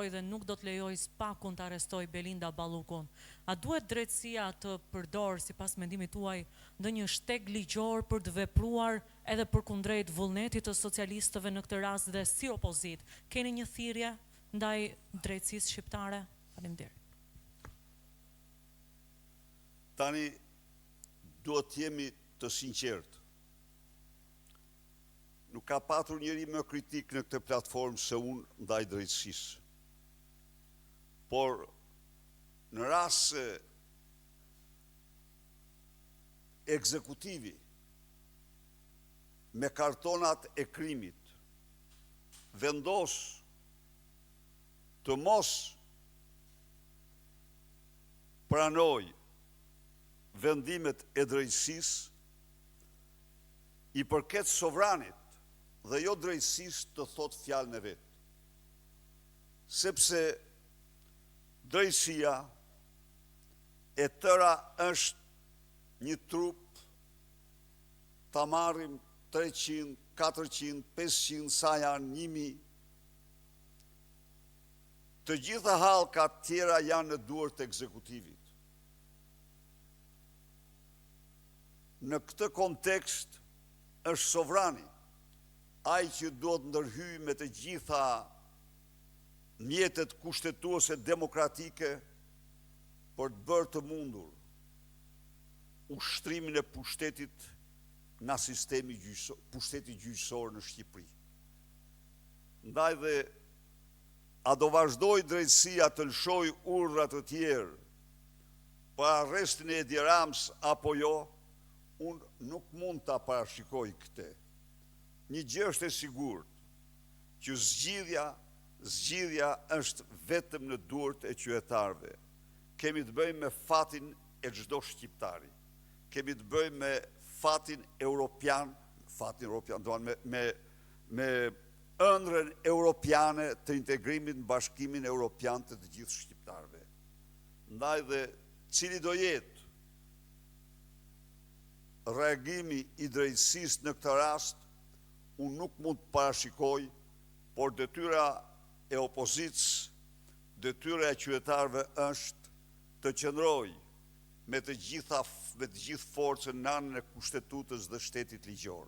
arrestoj dhe nuk do të lejoj spakun të arrestoj Belinda Ballukun. A duhet drejtësia të përdorë, sipas mendimit tuaj, ndonjë shteg ligjor për të vepruar edhe përkundrejt vullnetit të socialistëve në këtë rast dhe si opozit? Keni një thirrje ndaj drejtësisë shqiptare? Faleminderit. Tani duhet të jemi të sinqertë. Nuk ka patur njeri më kritik në këtë platformë se unë ndaj drejtësisë. Por në rast se ekzekutivi me kartonat e krimit vendos të mos pranoj vendimet e drejtësisë, i përket sovranit dhe jo drejtësisë të thot fjalën e vetë. Sepse drejtësia e tëra është një trup, ta marrim 300, 400, 500, sa janë 1000. Të gjitha hallkat tjera janë në duart të ekzekutivit. Në këtë kontekst është sovrani ai që duhet ndërhyjë me të gjitha mjetet kushtetuese demokratike për të bërë të mundur ushtrimin e pushtetit nga sistemi pushteti gjyqësor në Shqipëri. Ndaj dhe a do vazhdoj drejtësia të lëshoj urdhra të tjerë për arrestin e Edi Rams apo jo? Unë nuk mund ta parashikoj këtë. Një gjë është e sigurt, që zgjidhja është vetëm në duart e qytetarëve. Kemi të bëjmë me fatin e çdo shqiptari. Kemi të bëjmë me fatin europian, me ëndrrën europiane të integrimit në bashkimin europian të gjithë shqiptarëve. Ndaj dhe cili do jetë reagimi i drejtësisë në këtë rast, unë nuk mund të parashikoj, por detyra e opozicës, detyra e qytetarëve është të qëndrojë me të gjithë forcën në anën e kushtetutës dhe shtetit ligjor.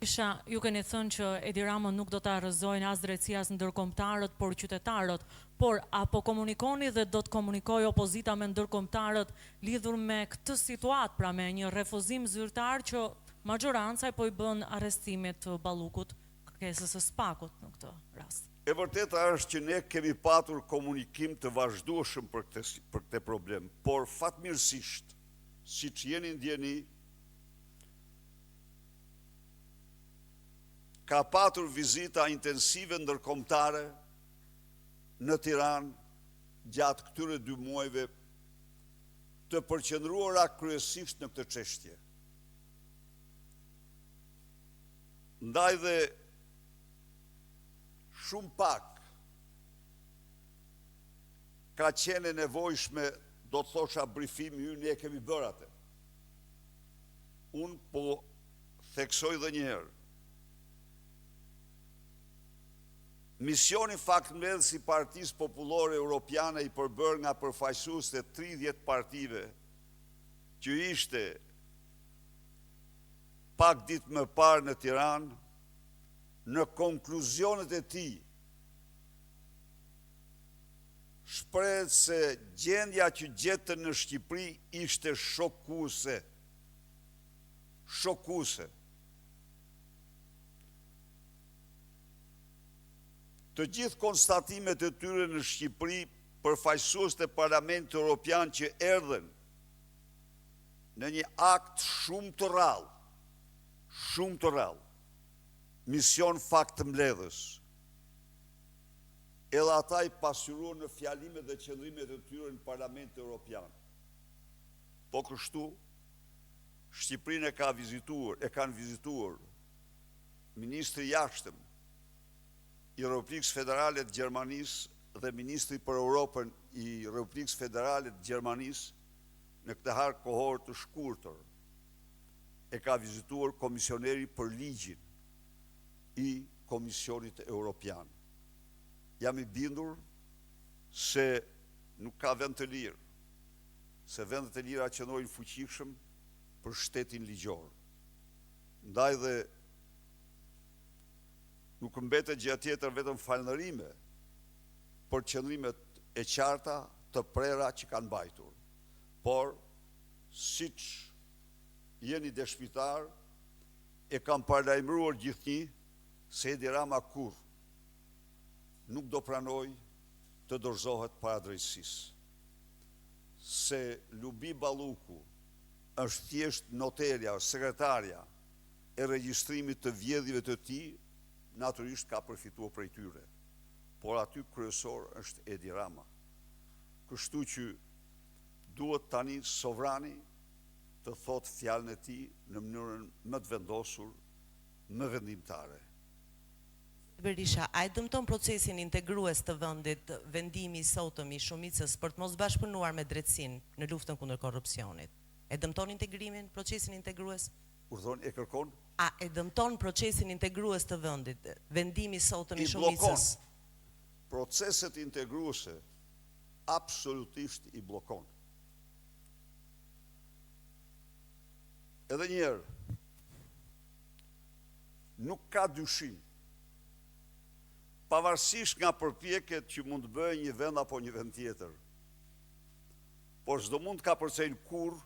Ju keni thënë që Edi Rama nuk do të arrëzojnë as drejtësia as ndërkombëtarët, por qytetarët. Por apo komunikoni dhe do të komunikojë opozita me ndërkombëtarët lidhur me këtë situatë, pra me një refuzim zyrtar që majoranca po i bën arrestimit të Ballukut, kërkesës së spakut në këtë rast? E vërteta është që ne kemi patur komunikim të vazhdueshëm për këtë problem, por fatmirësisht, siç jeni ndjeni, ka patur vizita intensive ndërkombëtare në Tiranë gjatë këtyre 2 muajve të përqendruara kryesisht në këtë çështje. Ndaj dhe shumë pak ka qenë nevojshme, do të thosha brifimi ynë, ne kemi bërë atë. Unë po theksoj dhe njëherë. Misioni faktmbledhës i Partisë Popullore Europiane i përbërë nga përfaqësues të 30 partive që ishte pak ditë më parë në Tiranë, në konkluzionet e tij shprehet se gjendja që gjetën në Shqipëri ishte shokuese. Shokuese. Të gjithë konstatimet e tyre në Shqipëri, përfaqësues të Parlamentit Evropian që erdhen në një akt shumë të rrallë, mision faktmbledhës, edhe ata i pasqyruan në fjalimet dhe qëndrimet e tyre në Parlamentin Evropian. Po kështu, Shqipërinë e kanë vizituar ministri i jashtëm i Republikës Federale të Gjermanisë dhe ministri për Europën i Republikës Federale të Gjermanisë në këtë harë kohor të shkurtër. E ka vizituar komisioneri për ligjin i Komisionit Evropian. jam i bindur se nuk ka vend të lirë, se vendet e lira qëndrojnë fuqishëm për shtetin ligjor. Ndaj dhe nuk mbetet gjë tjetër vetëm falënërime për qëndrimet e qarta të prera që kanë mbajtur. Por, siç jeni dëshmitar, e kam paralajmëruar gjithnjë se Edi Rama kur nuk do pranoj të dorëzohet para drejtësisë. Se Lubi Balluku është thjesht noterja, sekretarja e regjistrimit të vjedhjeve të tij, natyrisht ka përfituar prej tyre. Por aty kryesor është Edi Rama. Kështu që duhet tani sovrani të thot fjalën e tij në mënyrën më të vendosur, më vendimtare. Berisha, a e dëmton procesin integrues të vendit vendimi i sotëm i shumicës për të mos bashkëpunuar me drejtësinë në luftën kundër korrupsionit? E dëmton integrimin, procesin integrues? Urdhon e kërkon? A e dëmton procesin integrues të vendit, vendimi i sotëm i I shumicës? blokon. Proceset integruese absolutisht i blokon. Edhe njerë, nuk ka dyshim, pavarësisht nga përpjekjet që mund të bëjë një vend apo një vend tjetër, por s'do mund të ka përcejnë kur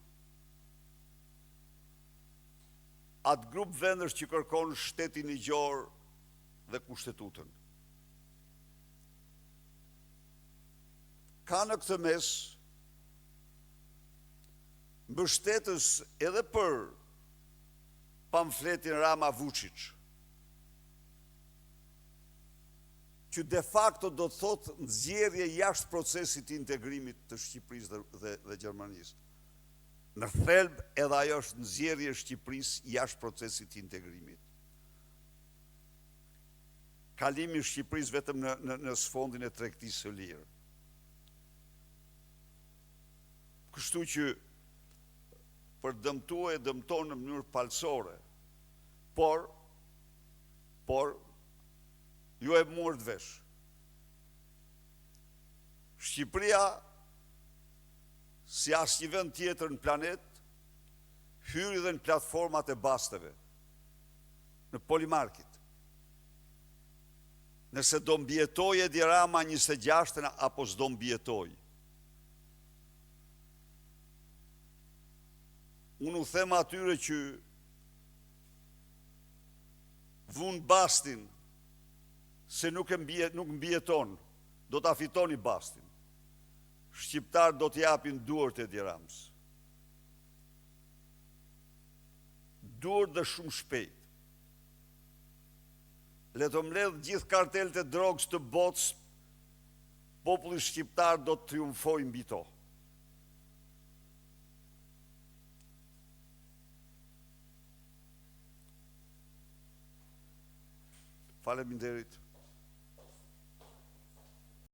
atë grup vendesh që kërkon shtetin ligjor dhe kushtetutën. Ka në këtë mes mbështetës edhe për pamfletin Rama Vučić, që de facto do të thotë nxjerrje jashtë procesit të integrimit të Shqipërisë dhe Gjermanisë. Në thelb edhe ajo është nxjerrje e Shqipërisë jashtë procesit të integrimit. Kalimi i Shqipërisë vetëm në sfondin e tregtisë së lirë. Kështu që për dëmtuar e dëmton në mënyrë palësore, por ju e morët vesh. Shqipëria, si asnjë vend tjetër në planet, hyri dhe në platformat e basteve, në Polimarkit. Nëse do mbjetoj Edi Rama 26 apo s'do mbjetoj. Unë u them atyre që vun bastin, se nuk mbjeton, do ta fitoni bastin. Shqiptarët do t'japin duart e Edi Ramës. Duart dhe shumë shpejt. Le të mbledh gjithë kartelët e drogës të botës, populli shqiptar do të triumfojë mbi to. Faleminderit.